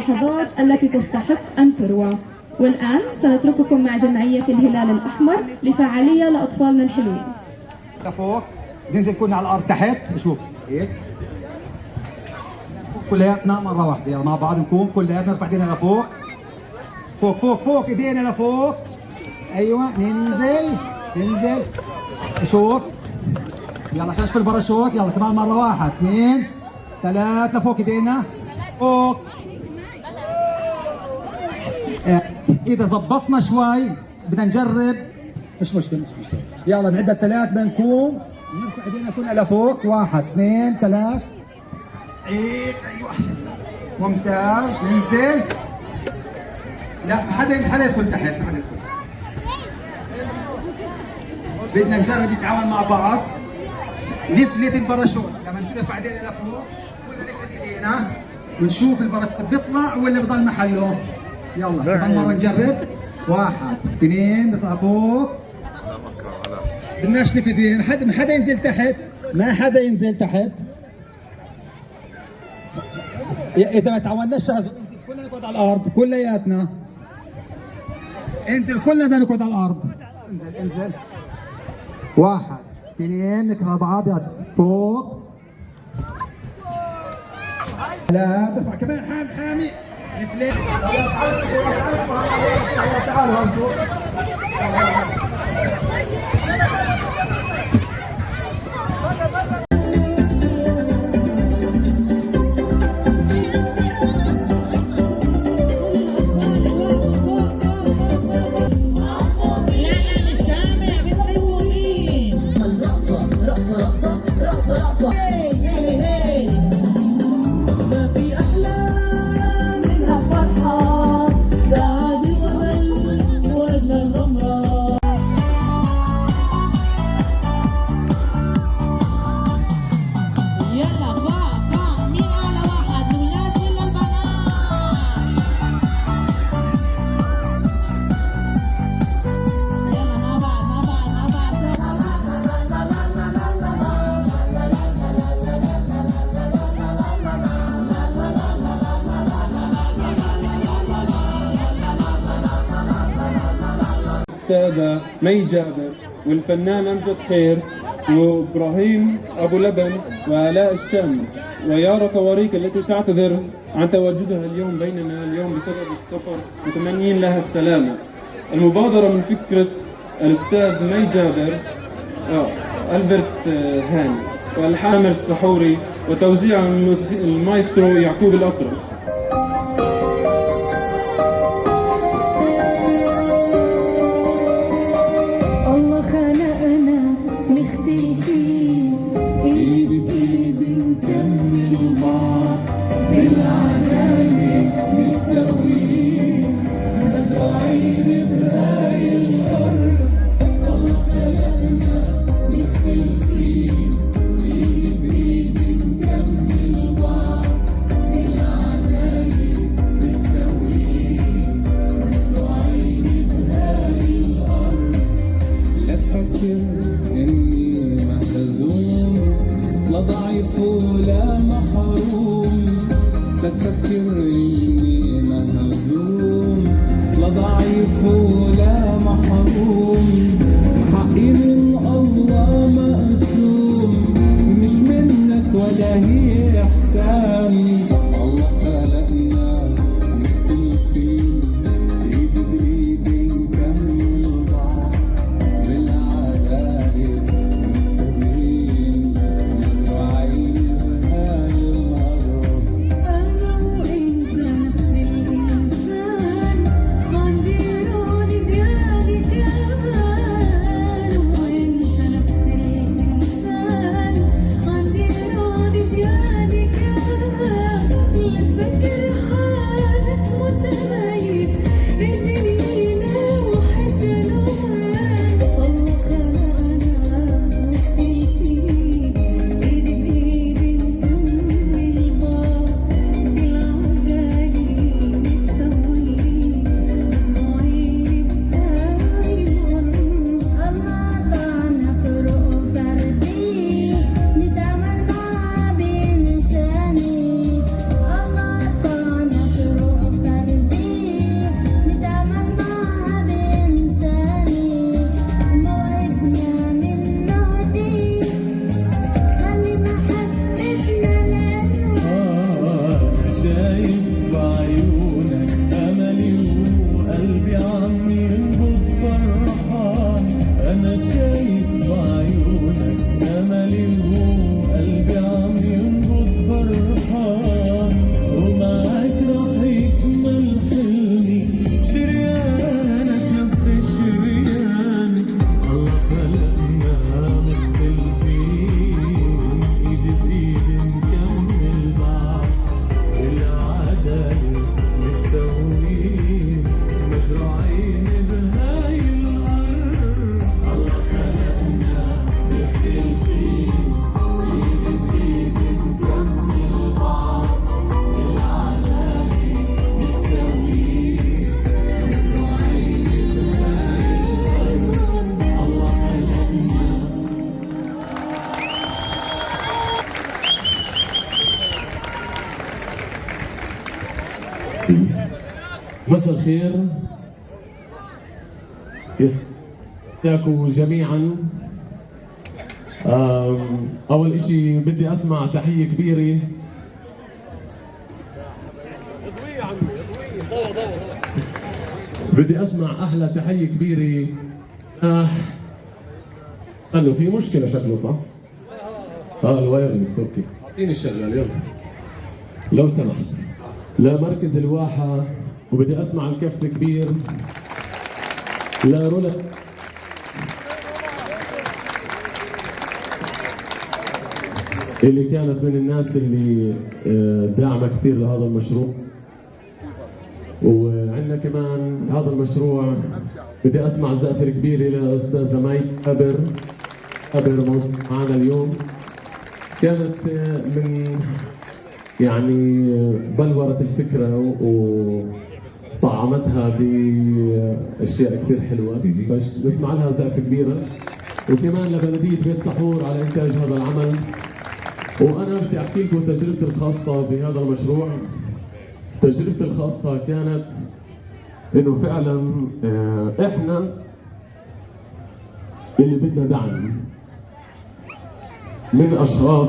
اللحظات التي تستحق أن تروى. والآن سنترككم مع جمعية الهلال الأحمر لفعالية لأطفالنا الحلوين. لفوق ننزل كلنا على الأرض تحت، شوف هيك كلياتنا مرة واحدة، يلا مع بعض نكون كلياتنا نرفع ايدينا لفوق، فوق فوق فوق ايدينا لفوق، ايوه ننزل شوف، يلا عشان نشوف الباراشوت، يلا كمان مرة، 1 2 3 فوق ايدينا فوق. إذا ظبطنا شوي بدنا نجرب، مش مشكلة يلا بنعد 3 بدنا نكون نرفع ايدينا كلنا لفوق، 1 2 3 ايوه ممتاز، ننزل، لا حدا يدخل تحت، ما حدا يدخل. بدنا نجرب نتعاون مع بعض، نفلت الباراشوت لما نرفع ايدينا لفوق، كلنا نفلت ايدينا ونشوف الباراشوت بيطلع ولا بضل محله. يلا كمان مرة نجرب، 1 2 نطلع فوق، بدناش نفلت ايدينا، ما حدا ينزل تحت، ما حدا ينزل تحت. إذا ما تعودناش كلنا نقعد على الأرض، كلياتنا انزل، كلنا بدنا نقعد على الأرض. انزل 1 2 نكره بعض، يلا فوق، لا ترفع كمان، حامي نفلت، تعالوا انتوا الأستاذة مي جابر والفنان أمجد خير وإبراهيم أبو لبن وآلاء الشام ويارا طواريق التي تعتذر عن تواجدها اليوم بيننا اليوم بسبب السفر، متمنين لها السلامة. المبادرة من فكرة الأستاذ مي جابر ألبرت هاني والحامر السحوري وتوزيع المايسترو يعقوب الأطرش. مساء الخير، يسعدكم جميعا. أول إشي بدي أسمع تحية كبيرة بدي أسمع أحلى تحية كبيرة. خلوا في مشكلة شكله صح؟ الوايرلس أوكي، أعطيني الشغال يلا لو سمحت لمركز الواحة. وبدي أسمع الكف كبير لرولا اللي كانت من الناس اللي داعمة كثير لهذا المشروع. وعندنا كمان هذا المشروع بدي اسمع زقفة كبيرة للأستاذة مي قبر موجود معنا اليوم. كانت من يعني بلورة الفكرة وطعمتها بأشياء كثير حلوة، بس نسمع لها زقفة كبيرة. وكمان لبلدية بيت سحور على إنتاج هذا العمل. وأنا بدي أحكي لكم تجربتي الخاصة بهذا المشروع. تجربتي الخاصة كانت إنه فعلاً إحنا اللي بدنا دعم من أشخاص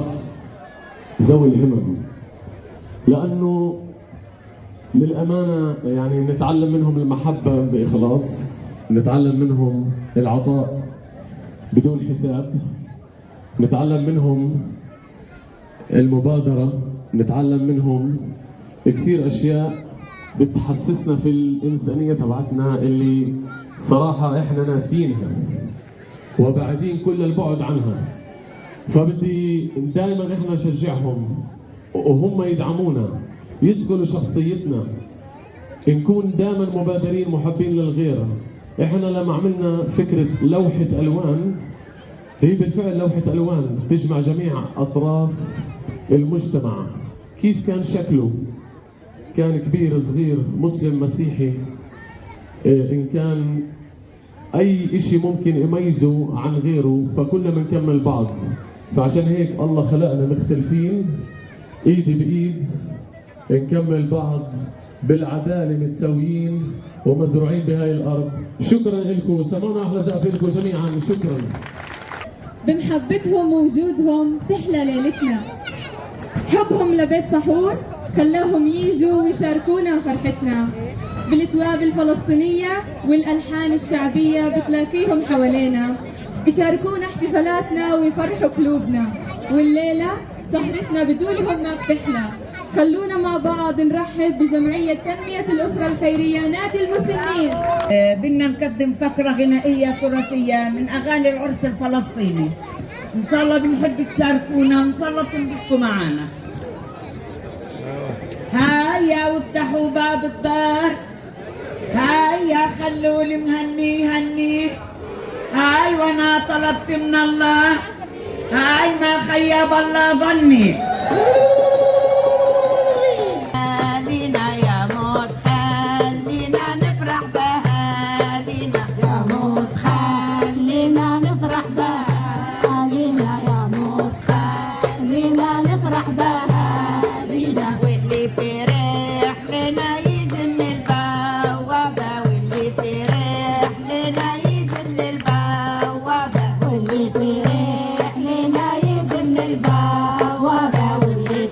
ذوي الهمم، لأنه للأمانة يعني نتعلم منهم المحبة بإخلاص، نتعلم منهم العطاء بدون حساب، نتعلم منهم المبادرة، نتعلم منهم كثير أشياء بتحسسنا في الإنسانية تبعتنا اللي صراحة إحنا ناسينها وبعدين كل البعد عنها. فبدي دائما إحنا نشجعهم وهم يدعمونا، يسكنوا شخصيتنا، نكون دائما مبادرين محبين للغير. إحنا لما عملنا فكرة لوحة ألوان، هي بالفعل لوحة ألوان تجمع جميع أطراف المجتمع. كيف كان شكله؟ كان كبير صغير مسلم مسيحي، إن كان أي إشي ممكن يميزه عن غيره، فكنا بنكمل بعض. فعشان هيك الله خلقنا مختلفين إيدي بإيد، نكمل بعض بالعدالة، متساويين ومزروعين بهاي الأرض. شكرا لكم، سمعنا أحلى زقفة لكم جميعا. شكرا. بمحبتهم ووجودهم تحلى ليلتنا. حبهم لبيت سحور خلاهم ييجوا ويشاركونا فرحتنا. بالتواب الفلسطينية والألحان الشعبية بتلاقيهم حوالينا، يشاركونا احتفالاتنا ويفرحوا قلوبنا. والليلة سهرتنا بدونهم ما بتحلى. خلونا مع بعض نرحب بجمعية تنمية الأسرة الخيرية نادي المسنين. بدنا نقدم فقرة غنائية تراثية من أغاني العرس الفلسطيني. إن شاء الله بنحب تشاركونا وإن شاء الله تنبسطوا معنا. هيا وافتحوا باب الدار، هيا خلوا لي مهني، هاي وانا طلبت من الله، هاي ما خيب الله ظني. خلينا يا موت خلينا نفرح بهالينا، يا موت خلينا نفرح بهالينا، يا موت خلينا نفرح بهالينا. واللي فرح لنا يجن البوابة، واللي فرح لنا يجن البوابة، واللي فرح لنا يجن البوابة، واللي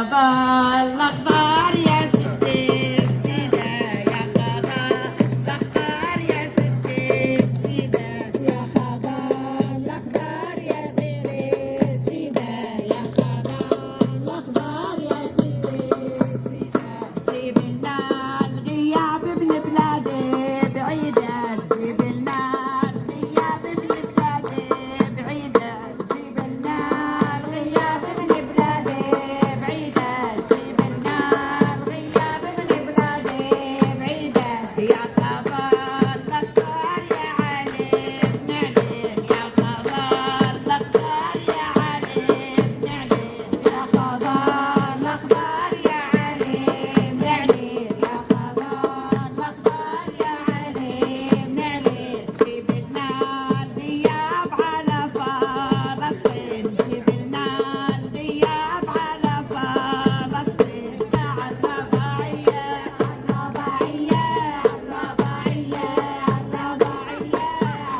خضار الأخضر يا ستي السيدة يا خضار الأخضر يا ستي السيدة يا خضار الأخضر يا ستي السيدة يا خضار الأخضر يا ستي السيدة جيب لنا الغياب ابن بلادي بعيدة جيب لنا الغياب ابن بلادي بعيدة جيب لنا الغياب ابن بلادي بعيدة جيب لنا الغياب ابن بلادي بعيدة يا خضار الأخضر يا علي بن علي يا خضار الأخضر يا علي بن علي يا خضار الأخضر يا علي بن علي يا خضار الأخضر يا علي بن علي جيب لنا الغياب على فلسطين جيب لنا الغياب على فلسطين مع الرباعية الرباعية الرباعية الرباعية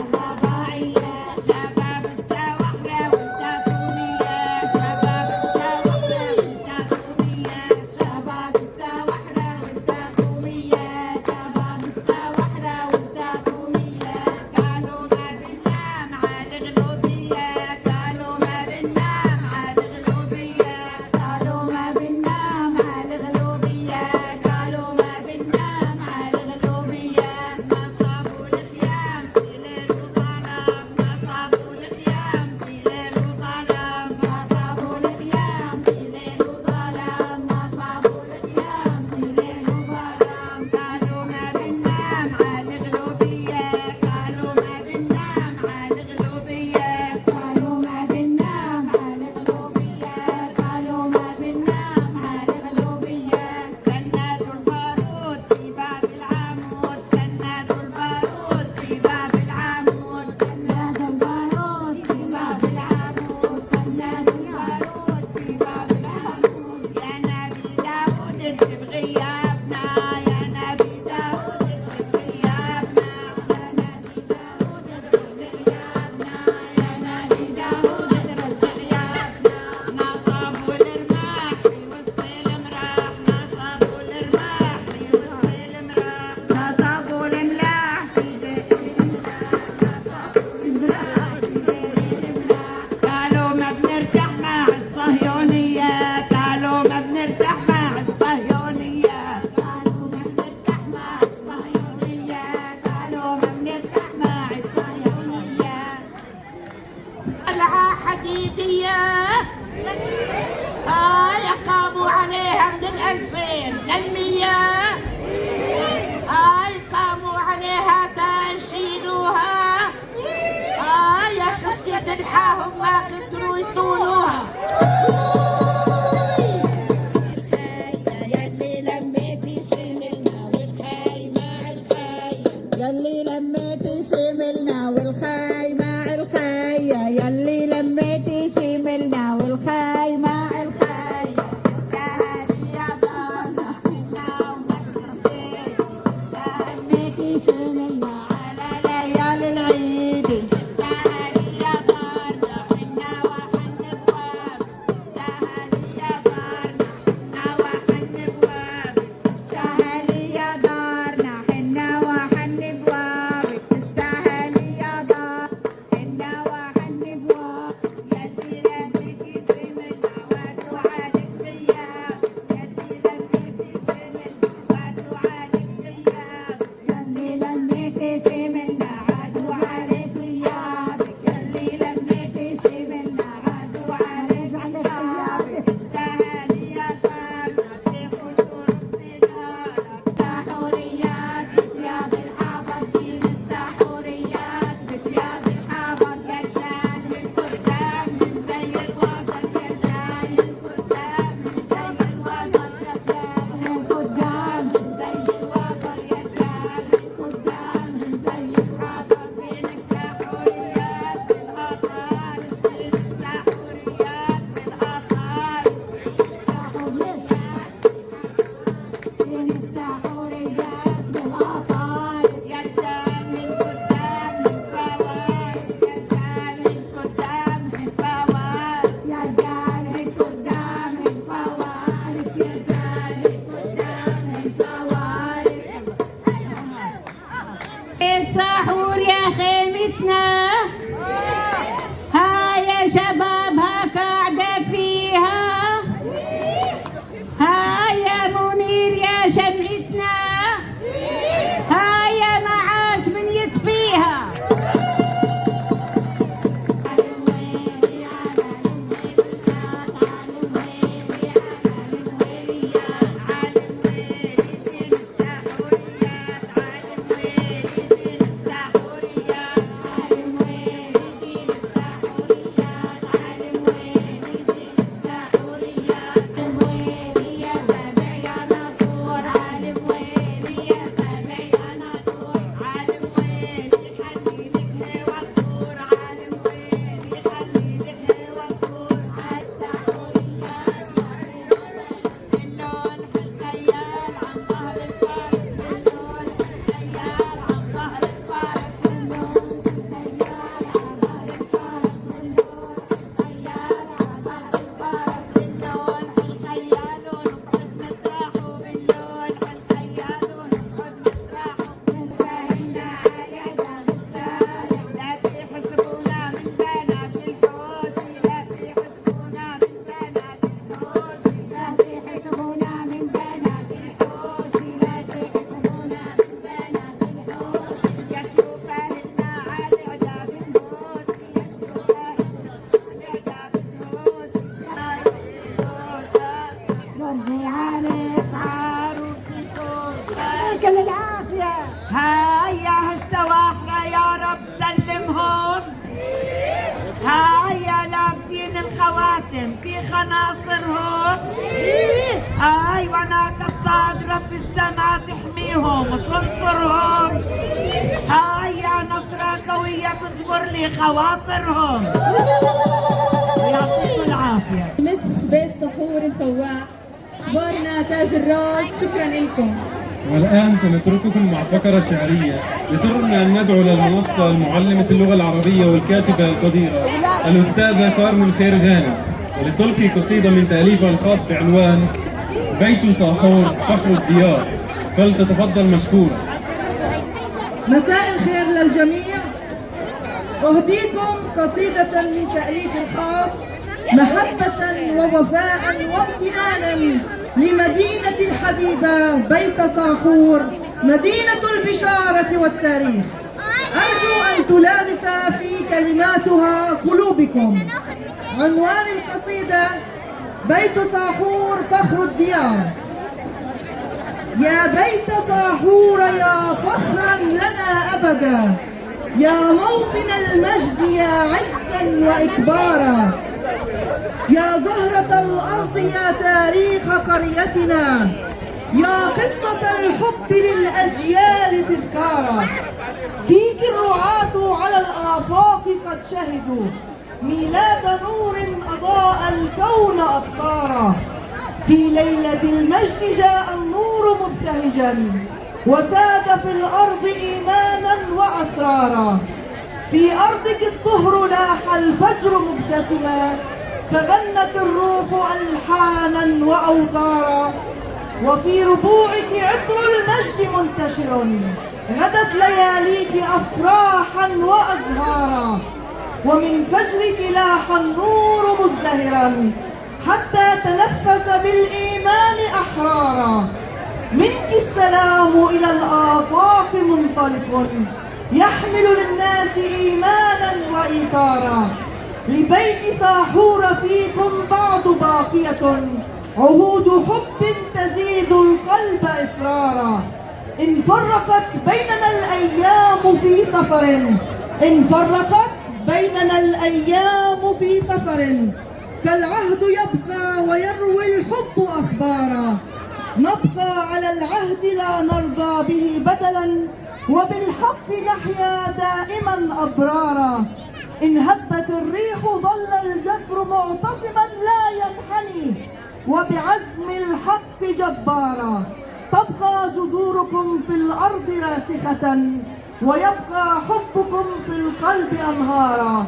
الرباعية شباب السواحرة والتاتونية شباب السواحرة والتاتونية شباب السواحرة والتاتونية شباب السواحرة والتاتونية قالوا ما بننام على الغلوبية قالوا ما بننام على الغلوبية قالوا ما بننام على الغلوبية قالوا ما بننام على الغلوبية ما صابوا الخيام في ليل وظلام ما صابوا الخيام في ليل وظلام ما صابوا الخيام في ليل وظلام ما صابوا الخيام في ليل وظلام قالوا ما بننام على الغلوبية قالوا ما بننام على الغلوبية قالوا ما بننام على الغلوبية قالوا ما بننام على الغلوبية سنادوا البارود في باب العمود سنادوا البارود في باب العمود سنادوا البارود في باب العمود سنادوا البارود في باب العمود يا نبي داود انت بغيابنا يا نبي داود انت بغيابنا يا نبي داود انت بغيابنا يا نبي داود انت بغيابنا نصبوا الرماح في وسط المراح نصبوا الرماح في وسط المراح نصبوا الملاح في بيت الملاح نصبوا الملاح في بيت الملاح قالوا ما بنرتاح مع الصهيونية قالوا ما بنرتاح مع الصهيونية قالوا ما بنرتاح مع الصهيونية قالوا ما بنرتاح مع الصهيونية قلعة حديدية قاموا عليها من 2000 للمية قاموا عليها تنشيلوها يا خشية تنحاهم ما قدروا يطولوها يلي لميتي شملنا والخاي مع الخاي يلي لميتي شملنا والخاي مع الخاي يلي لميتي شملنا والخاي مع الخاي يا هادي يا ضالة حنا ومكسرتين لميتي شملنا على ليالي العيد يا هادي يا ضالة حنا وحنبتين هاي وانا كالصاد رب السماء تحميهم وتنصرهم. هاي يا نصرة قوية تجبر لي خواطرهم. يعطيكم العافية. مسك بيت سحور الفواح، اخبارنا تاج الراس، شكرا لكم. والآن سنترككم مع فقرة شعرية. يسرنا أن ندعو للمنصة المعلمة اللغة العربية والكاتبة القديرة الأستاذة كارمن خير غانم، ولتلقي قصيدة من تأليفها الخاص بعنوان بيت صاحور فخر الديار، فلتتفضل مشكورة. مساء الخير للجميع. أهديكم قصيدة من تأليف الخاص محبة ووفاء وامتنانا لمدينة الحبيبة بيت صاحور، مدينة البشارة والتاريخ. أرجو أن تلامس في كلماتها قلوبكم. عنوان القصيدة بيت صاحور فخر الديار. يا بيت صاحور يا فخرا لنا أبدا، يا موطن المجد يا عزا وإكبارا، يا زهرة الأرض يا تاريخ قريتنا، يا قصة الحب للأجيال تذكارا. فيك الرعاة على الآفاق قد شهدوا ميلاد نور أضاء الكون أقطارا. في ليلة المجد جاء النور مبتهجا وساد في الأرض إيمانا وأسرارا. في أرضك الطهر لاح الفجر مبتسما، فغنت الروح ألحانا وأوتارا. وفي ربوعك عطر المجد منتشر، غدت لياليك أفراحا وأزهارا. ومن فجرك لاح النور مزدهرا حتى تنفس بالإيمان أحرارا. منك السلام إلى الآفاق منطلق، يحمل للناس إيمانا وإيثارا. لبيت صاحور فيكم بعد باقية، عهود حب تزيد القلب إصرارا. إن فرقت بيننا الأيام في سفر، إن فرقت بيننا الأيام في سفر، فالعهد يبقى ويروي الحب أخبارا. نبقى على العهد لا نرضى به بدلا، وبالحق نحيا دائما أبرارا. إن هبت الريح ظل الجسر معتصما لا ينحني، وبعزم الحق جبارا. تبقى جذوركم في الأرض راسخة، ويبقى حبكم في القلب أنهارا.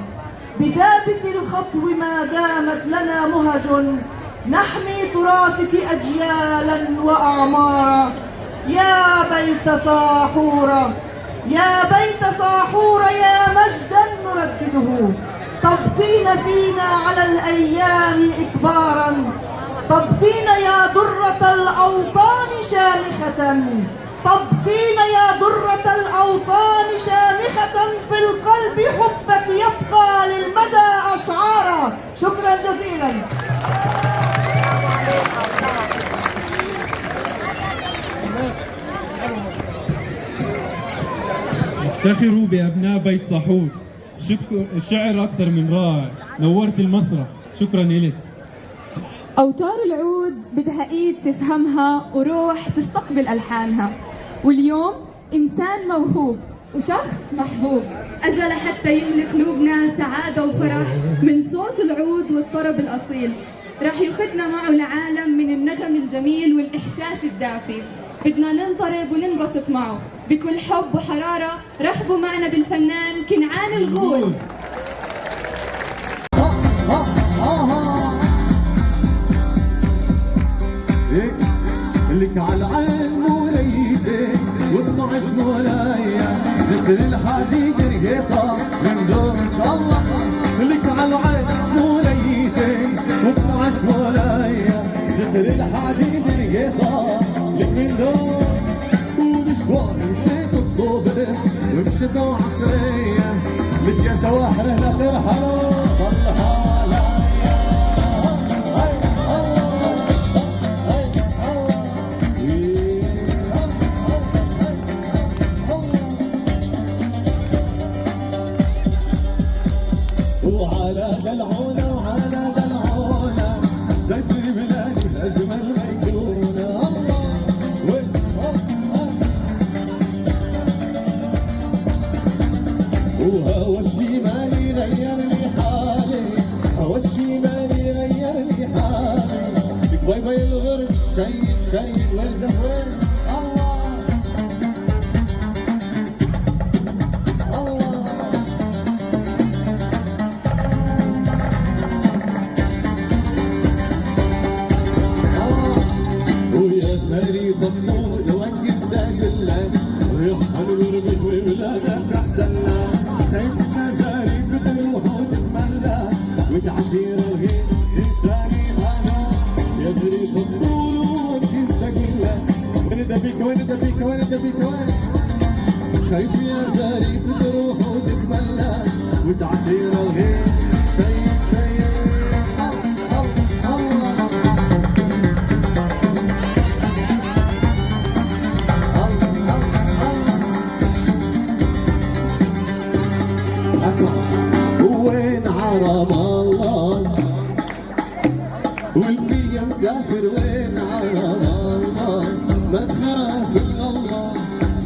بثابت الخطو ما دامت لنا مهج، نحمي تراثك أجيالا وأعمارا. يا بيت صاحور، يا بيت صاحور يا مجدا نردده، تبقين فينا على الأيام إكبارا. تبقين يا درة الأوطان شامخة، تبقين يا درة الأوطان شامخة، في القلب حبك يبقى للمدى أشعارا. شكرا جزيلا. افتخروا بأبناء بيت صاحور. الشعر أكثر من رائع، نورت المسرح، شكرا إلك. أوتار العود بدها إيد تفهمها وروح تستقبل ألحانها، واليوم إنسان موهوب وشخص محبوب أجى لحتى يملك قلوبنا سعادة وفرح من صوت العود والطرب الأصيل. رح ياخدنا معه لعالم من النغم الجميل والإحساس الدافي. بدنا ننطرب وننبسط معه بكل حب وحرارة. رحبوا معنا بالفنان كنعان الغول. لك على العين موليتك و12 مولايا، نسر الحديد رقيطة من دورك الله. لك على العين موليتك و12 مولايا، نسر الحديد رقيطة لك من دور. ومشوار مشيت الصبح ومشيت وعصرية، لك يا سواحر لا ترحلوا طلها. وعلى دلعونا وعلى دلعونا زيت الميلاد أجمل ما يكون. باي باي الغرب شيد شيد والزم وين الله الله ويا ساري ضمور وقف داقلك ويحمل الغرب وولادك احسن لك شايفنا زاري بتروح وتتملى وتعشير الغيب انساني انا يجري بالطول وكيف داقلك وين دبيك وين دبيك وين دبيك وين خايف يا زاري بتروح وتتملى وتعشير الغيب شيء شيء وين حرام الله والفي مسافر وين حرام الله ما تخاف من الله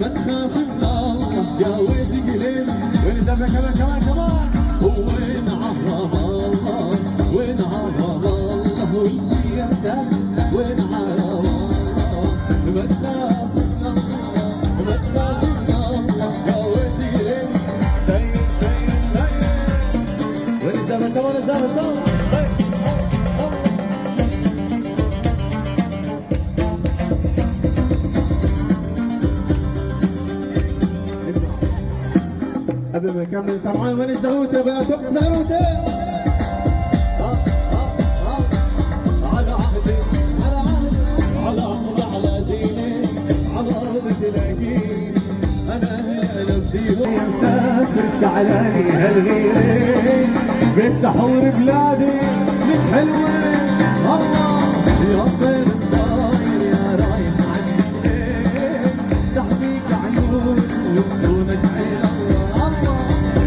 ما تخاف من الله يا ويد قليل وين زعما كمان كمان كمان وين حرام الله وين حرام الله والفي مسافر وين حرام الله ما تخاف من الله ما تخاف من الله يا ويد قليل زمان زمان زمان زمان قبل ما نكمل سمعان وين الزغروته بقى سوق زغروته على عهدي على عهدي على عهدي على ديني على ارض تلاقيني انا هلا بدي مسافر شعلاني هالغيرين بالسحور بلادي لك حلوة الله يا طير الطاير يا رايح عني تحميك عيون وبدونك عين الله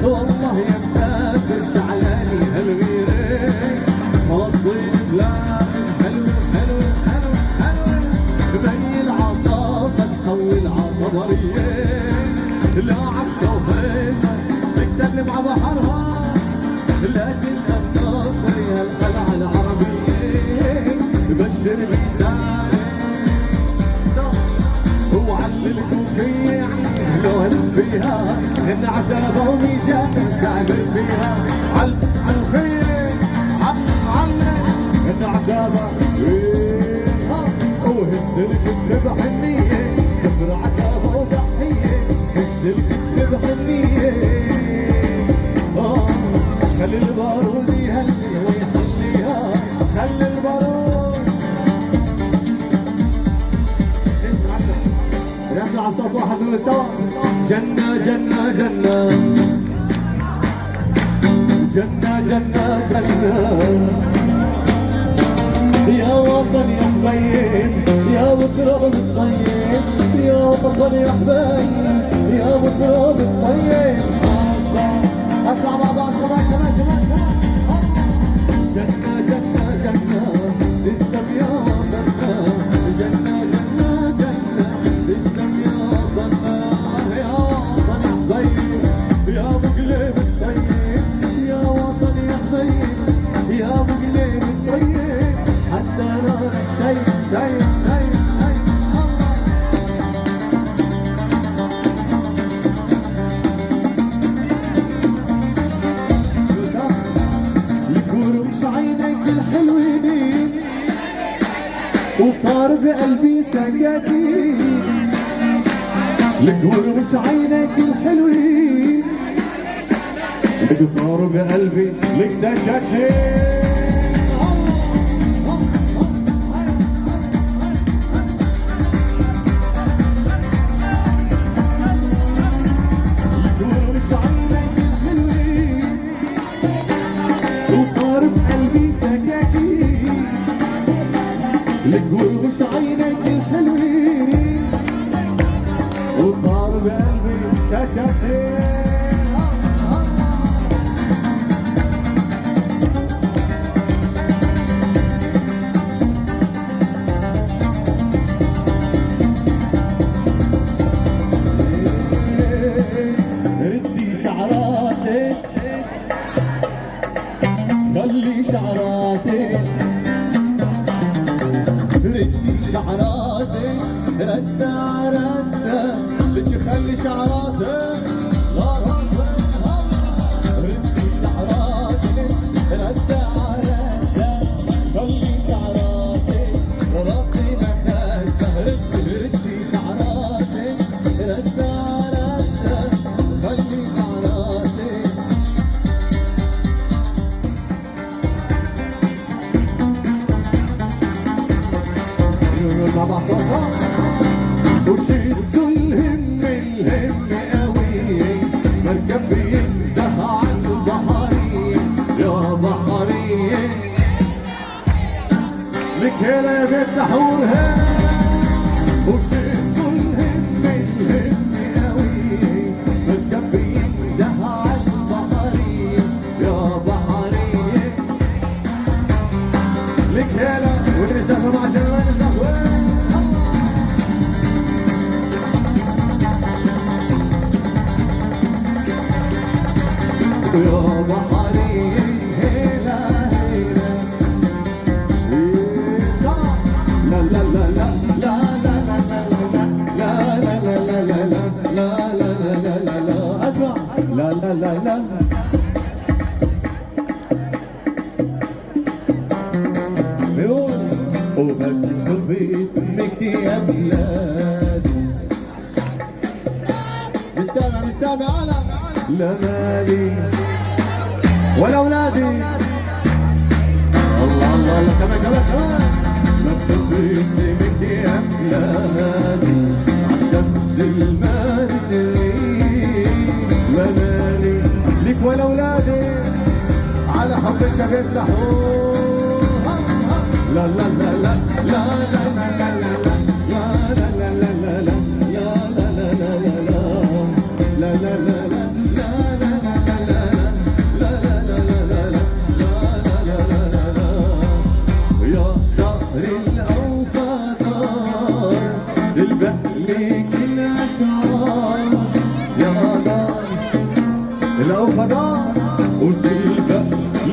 والله يا مسافر شعلاني هالغيرين فلسطين بلادي حلو حلو حلو حلو بين عصافة تحول عطبريين لا عبكة وهيبة تكسلم على بحرها لكن الناصر يا القلعة العربية بشر بإحسانه وعلل الكوفية لو هلف فيها إن عتابة وميجا سامر فيها عالفية إن عتابة وهز الكتب بحنية كبر عتابة وضحية هز الكتب بحنية خلي البارود يهلي ويحليها خلي البارود يطلع صوت واحد من سوا جنة جنة جنة جنة جنة جنة يا وطن يا حبيب يا بتراب الطيب يا وطن يا حبيب يا بتراب الطيب اسمع مع بعض كمان كمان كمان جنة جنة جنة اسلم يا وطننا جنة جنة جنة اسلم يا وطننا يا وطن يا حبيب يا ابو قليب الطيب يا وطن يا حبيب يا ابو قليب الطيب حتى نار شيء شيء شيء عينك الحلوين وصار بقلبي سكاكين القور مش عينك الحلوين وصار بقلبي لك سكاكين القور مش عينك الحلوين وصار بقلبي سكاكين ردي شعراتك خلي شعراتك شعراتك ردة ردة ليش خلي شعراتك لراسك ردي شعراتك ردة ردة خلي شعراتك لراسي مخدة ردي شعراتك ردة ردة خلي شعراتك مع بعض وشدوا الهم الهم قوي مركب بينده على البحرية يا بحرية لك هلا يا بيت سحور وشدوا الهم الهم قوي مركب بينده على البحرية يا بحرية لك هلا والنساء مع جمال الزهوة يا بحري هيلا هيلا لا لا لا لا لا لا لا لا لا لا لا لا لا لا لا لا اسمع لا لا لا لا بيقول وبكتب باسمك يا بلادي مستمع على لا مالي ولا اولادي الله الله الله كمان مكتوب باسمك يا بلادي عالشمس المرسلين لا مالي ليك ولا اولادي على حب الشباب سحور لا لا لا لا لا لا لا لا لا لا لا لا لا لا لا الأوفضاء وتلقى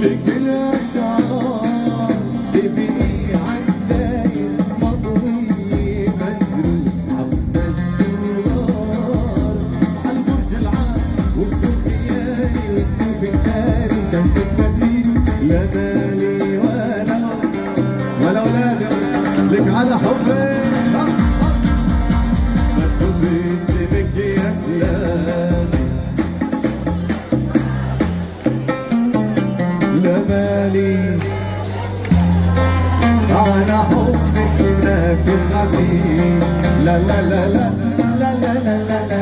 لك الأشعار تبني عالداير مضوي مجروح عبد الدولار عالبرج العام والسفياني والسوق الثاني شمس المدينة لا مالي ولا أولادي لك على حبي مكتوب باسمك يا بلادي لا مالي على حبك هناك الغبي لا لا لا لا لا لا لا لا لا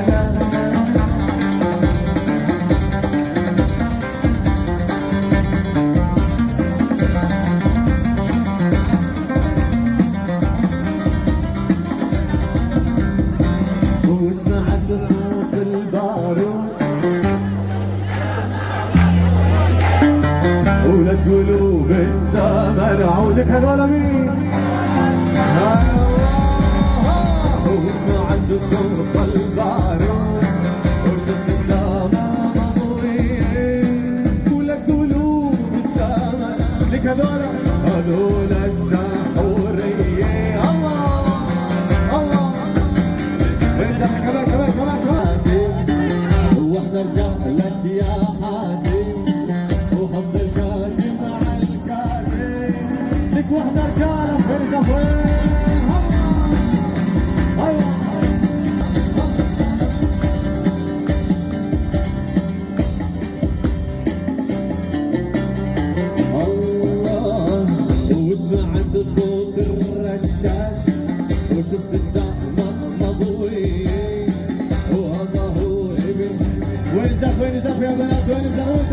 وسمعت صوت البارود ولك قلوب السمر عودك هذول مين؟ وسمعت صوت البارود وشفت السما مضوية ولك قلوب السمر لك هذول السحورية الله الله كمان واحنا رجالك يا حاتم وحب الكاتب مع الكاتب لك واحنا رجالك في الكافيه الله وسمعت صوت الرشاش وشفت الزحمة مضوية وهذا هو ابن وين زف يا بنات وين الزهوت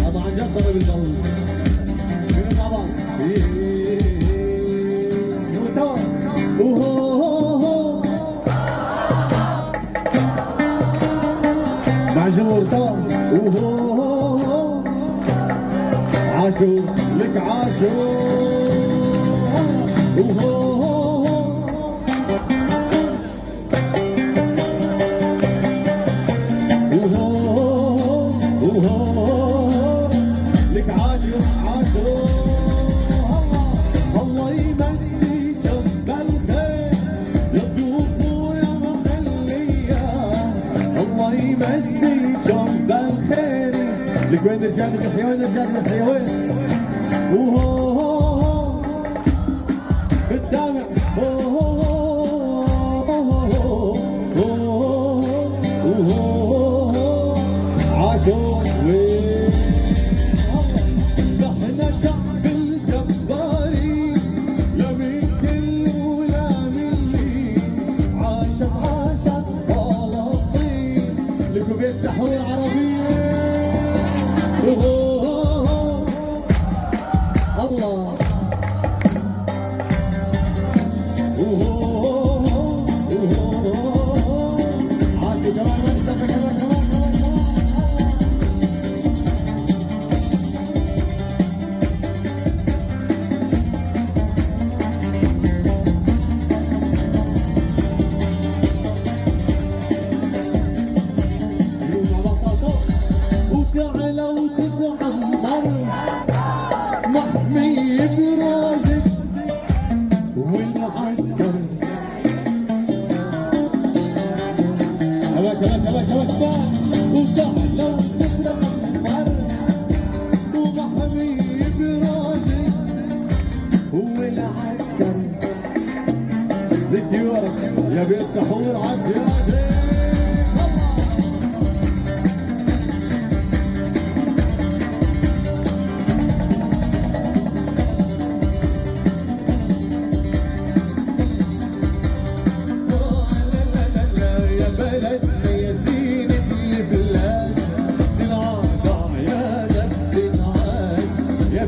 طبعا جاب ضرب الزهوت شنو مع بعض سوا مع الجمهور سوا عاشور لك عاشور يجزيكم بالخير. لك وين رجال الضحية وين رجال الضحية وين؟ وهو بالسامع عاشوا وين؟ نحن شعب الجبارين لا من كل ولا من مين. عاشت عاشت فلسطين لكم بيت سحور عربية. الله عاشوا كمان كمان وتعالوا تتعمر محمي براسك والعسكر. هواك هواك هواك هواك. وتعالوا تتعمر ومحمي براسك والعسكر. ذكيورك يا بيت سحور عالزيادة.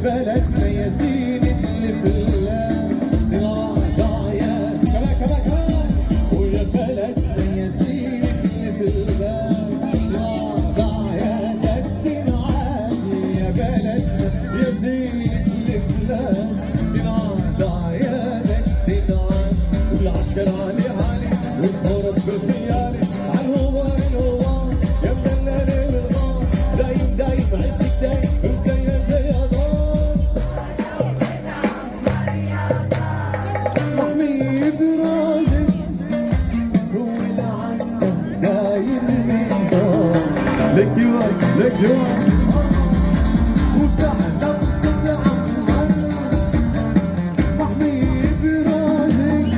بلدنا يا زينة البلاد نراجع يا كمان كمان كمان. ويا بلدنا يا زينة البلاد نراجع يا لدنا عادي. يا بلدنا يا زينة البلاد نراجع يا لدنا عادي. والعسكر علي علي والحرب بالخيال عالهوار الهوار يا مدلل الغار. دايم دايم عزك دايم مسير زيادة. لك يوم لك يوم وتعلم تتعمر محمي براسك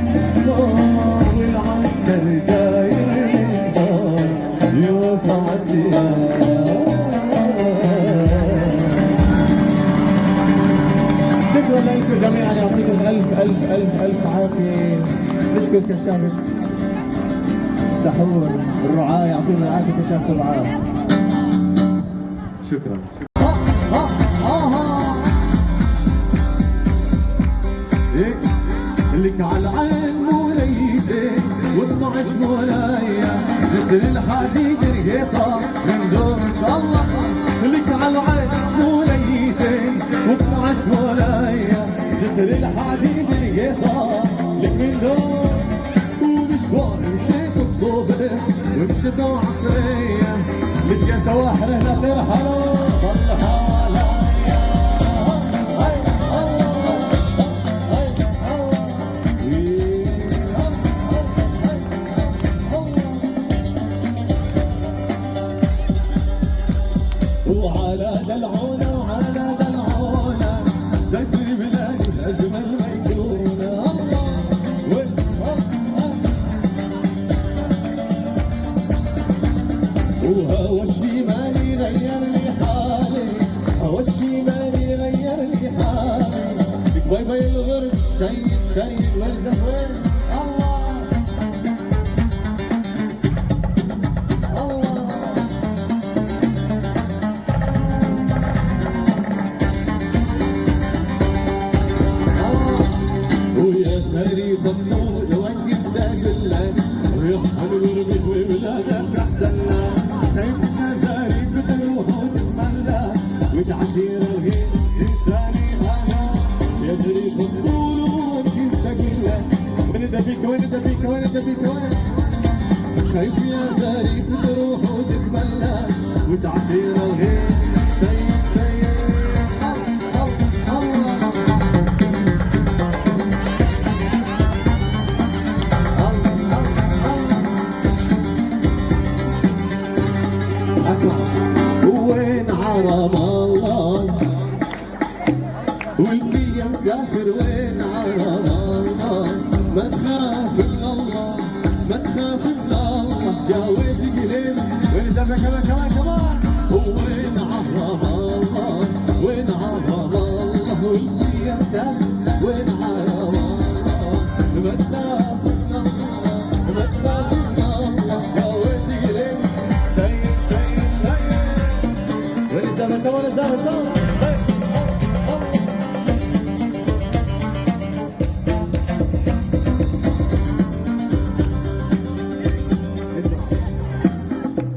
والعسكر داير النار يوقع شكرا لكم جميعا. يعطيكم الف الف الف الف عافيه. نشكر كشاف سحور الرعاة. يعطيهم العافيه كشاف الرعاة. شكرا. لك على العين موليتك و12 مولايا نزل الحديد رقيقة من دوس الله. لك على العين موليتك و12 مولايا نزل الحديد رقيقة لك من دوس. ومشوار مشيت الصبح ومشيت عصرية لك يا سواحر هنا ترحلوا طلعوا وعلى دلعونا وعلى دلعونا ستر بلادي الأجمل ميكونة. وهو الشمالي غير لي حالي. هو الشمالي غير لي حالي. لك باي باي الغرب شيد شيد والزهوين. ويا فريق النور يوقف داقلك ويرحل الورد وبلادك احسننا. شايفنا زاري بتروح وتتملى وتعشير الغير انساني انا. يا فريق الطول وكنت داقلك وين دبيك وين دبيك وين دبيك وين. خايف يا زاري بتروح وتتملى وتعشير الغير. اسمع وين عرم الله والفي مسافر وين عرم الله ما تخاف الا الله ما تخاف الا الله جاوب قليل وين زعما كمان وين عرم الله وين عرم الله والفي مسافر وين عرم الله ما تخاف الا الله ما تخاف الا الله جاوب قليل شيء وين زعما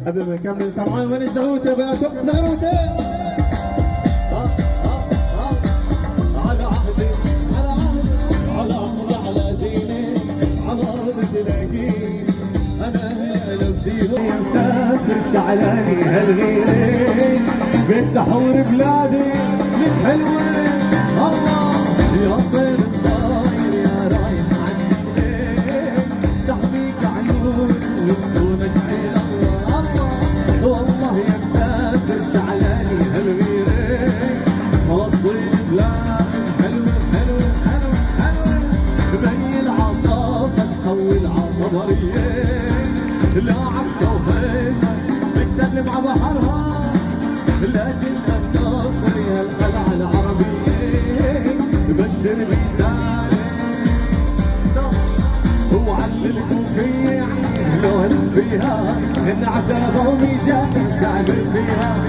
قبل ما نكمل سمعان وين الزغروته بقى زغروته على عهدي على ديني على ارض تلاقيني انا هلا بديهم مسافر شعلاني هالغيري بيت سحور بلادي لك حلوه الله يا طير الطاير يا رايح عني تحميك عيون وصونك عين والله يا مسافر شعلاني هالغيري وصل بلاد حلوة تبين عصافة تحول عصبرية لا عبكة وهيفة تسلم على بحرها لكن الناصر يا القلعة العربية بشر بيسالي وعلل الكوفية لون فيها ان عذابه وميجان يستعمل فيها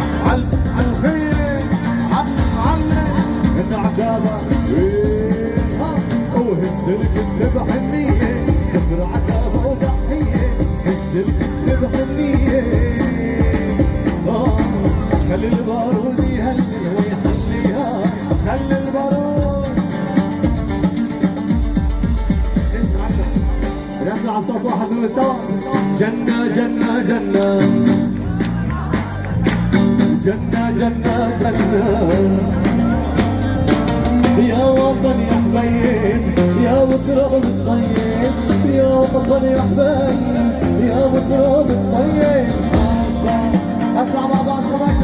عالفية ان عذابه وهالسلك الذبح النية كسر عذابه وضحية السلك الذبح النية خلي البارود يهلل ويحليها خلي البارود نسمع صوت واحد من سوا جنة جنة جنة جنة جنة جنة يا وطن يا حبيب يا بتراب الطيب يا وطن يا حبيب يا بتراب الطيب اسمع مع بعض كمان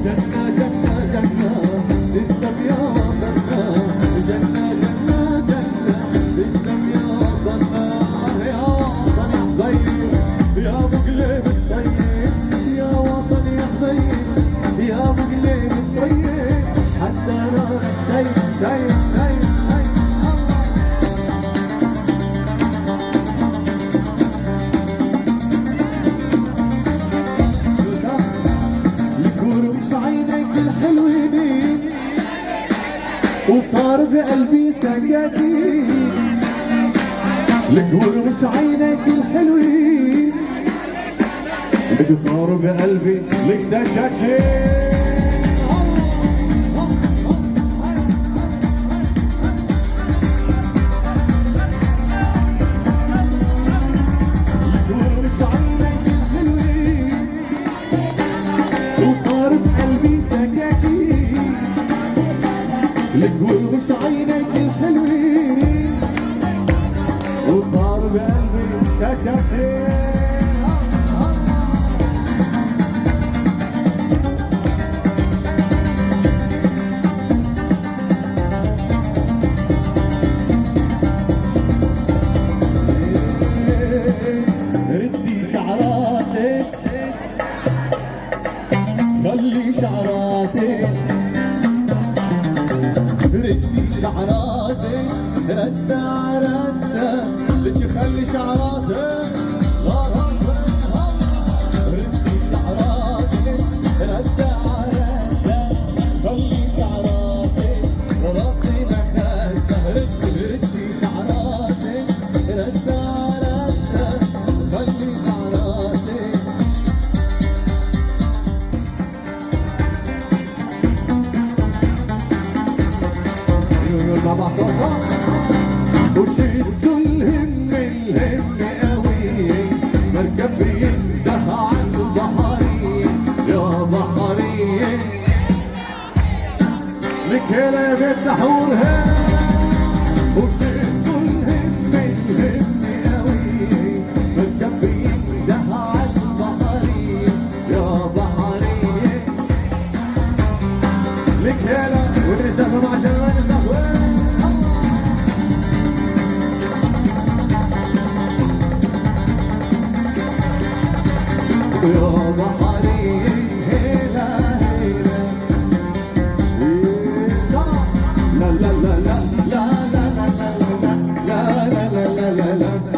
جنة جنة جنة تسلم يا وطننا جنة جنة جنة تسلم يا وطننا يا وطن يا حبيب يا ابو قليب الطيب يا وطن يا حبيب يا ابو قليب الطيب حتى انا شايف وصار بقلبي سكاكين القور مش عينك الحلوين لك صار بقلبي لك سكاكين القور مش عينك الحلوين وصار بقلبي سكاكين القول مش عينك الحلوين وصار بقلبي سكاكين ردي شعراتك خلي شعراتك ردي شعراتك ردة ليش خلي شعراتك ردي شعراتك ردة خلي شعراتك راسي مخدة ردي شعراتك ردة خلي شعراتك مع بعض وشدوا الهم قوي مركب بينده على البحرية يا بحرية لك هلا بيت سحورها وشدوا الهم قوي مركب بينده على البحرية يا بحري هيلا هيلا لا لا لا لا لا لا لا لا لا لا لا لا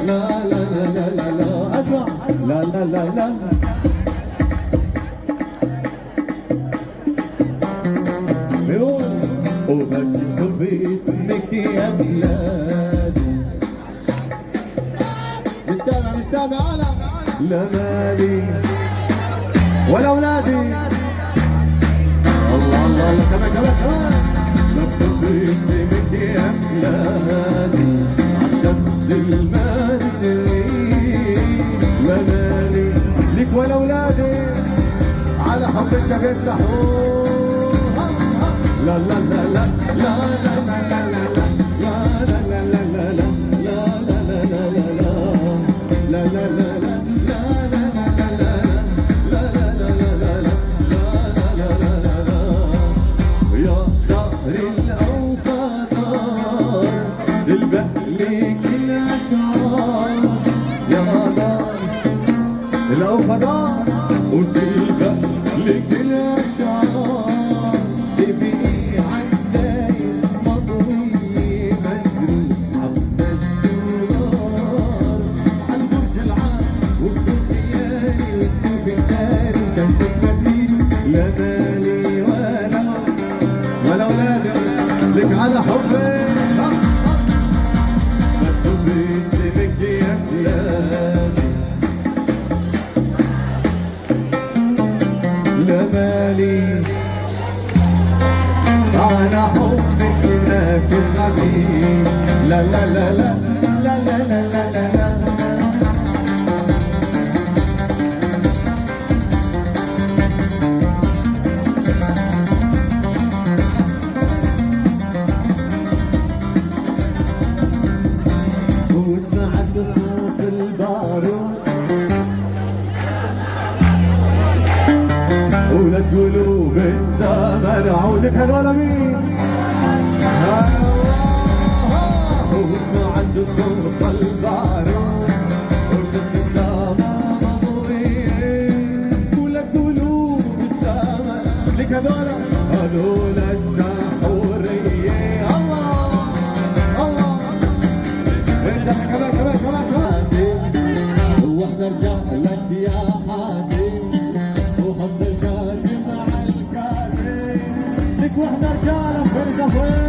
لا لا لا لا لا اسمع لا لا لا لا يقول وبكتب باسمك يا بلادي مستمع انا لا مالي ولا اولادي الله الله الله كمان كمان كمان بكتب باسمك يا بلادي عالشمس المالي لا مالي ليك ولا اولادي على حب الشباب سحور لا لا لا لا لا لا لا لا لا لا لا لا لا لا لا لا يا دهر الأوفار للبهل كل أشعار يا دار الأوفار وللبهل كل أشعار تبي عالداير مضوي مجروح عبد الدولار عالبرج العام والسفياني والسفياني شمس المدينة لا مالي ولا اولادي لك على حبي مكتوب باسمك يا بلادي لا مالي على حبك هناك الغبي لا لا لا لا لا لا لا لا لا وسمعت صوت البارود ولد قلوب السما عودك هذول مين؟ وسمعت صوت البارود ولد السما مضوي ولد قلوب السما لك هذول السحورية الله الله انت كمان كمان كمان كمان واحنا نرجع لك يا حاتم وحب الكاتم مع الكاتم لك واحنا رجاله فرقه فين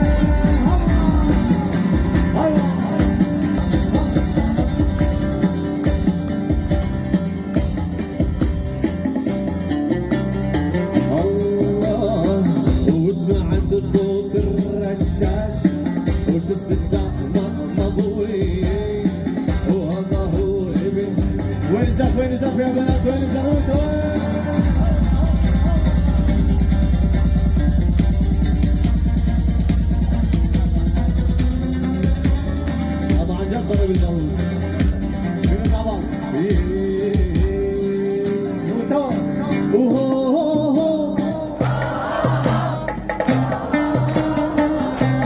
الله وسمعت صوت الرشاش وشفت الزحمه مضوي وهذا هو ابن وين زف يا بنات وين زف طبعا جبر بالجو شنو طبعا سوا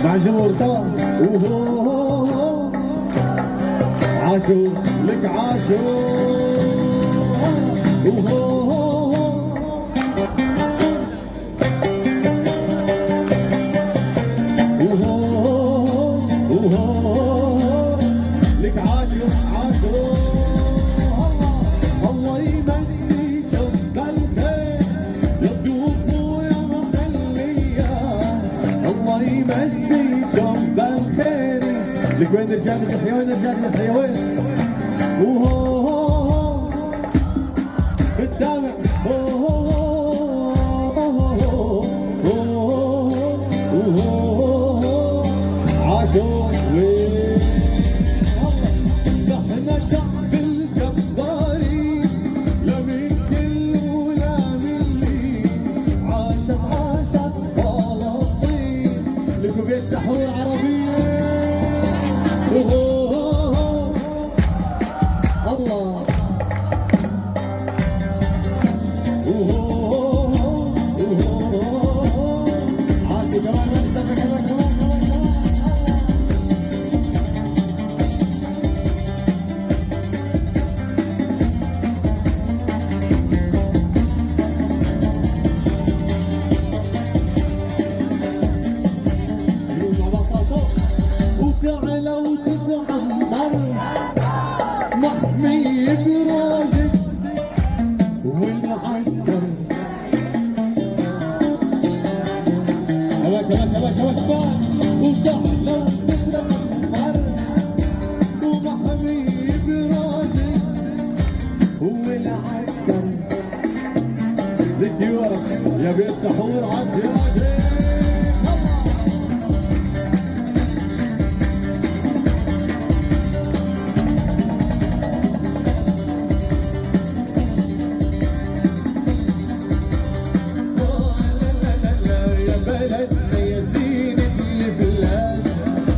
مع الجمهور سوا عاشوا لك عاشوا لك عاشوا عاشوا الله يمسي شوق الخير يضيوف يا مخلية الله يمسي شوق الخير لك وين رجال يحيى وين رجال يحيى وين بتسامع عاشوا نحن شعب الجبارين لا من كل ولا من لي عاشت فلسطين لكم بيت سحور عربية الله عاشوا كمان يورك يا بيت سحور عالزيادة. يا بلدنا يا زينة البلاد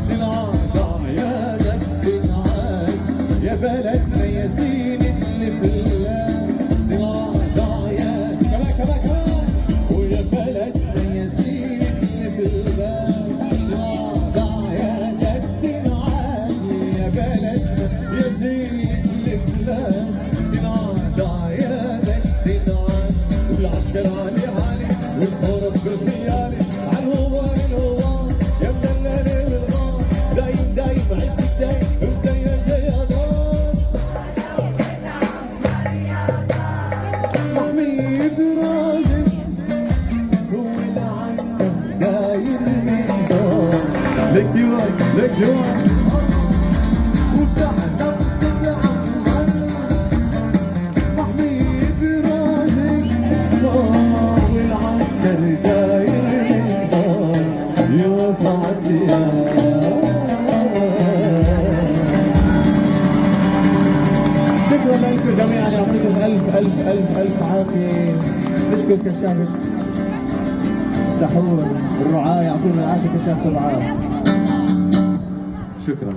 تنعاد عيادك تنعاد. يا بلدنا يا زينة البلاد تنعاد عيادك. كمان كمان كمان. ويا بلدنا يا زينة البلاد تنعاد عيادك تنعاد. يا بلدنا يا زينة البلاد تنعاد عيادك تنعاد. والعسكر عالي عالي والحرب بالخيالي عالهوار الهوار يا مدلل بالغار. دايم دايم عزك دايم مسير جيادات. محمي براسك هو العسكر داير من دار. لك يوك لك يوك وبتاع محمي براسك والعسكر داير من دار يوقف عالسيارة. شكرا لكم جميعا، يعطيكم ألف عافية. نشكر كشاف سحور الرعاة، يعطونا العافية كشاف الرعاة. شكرا.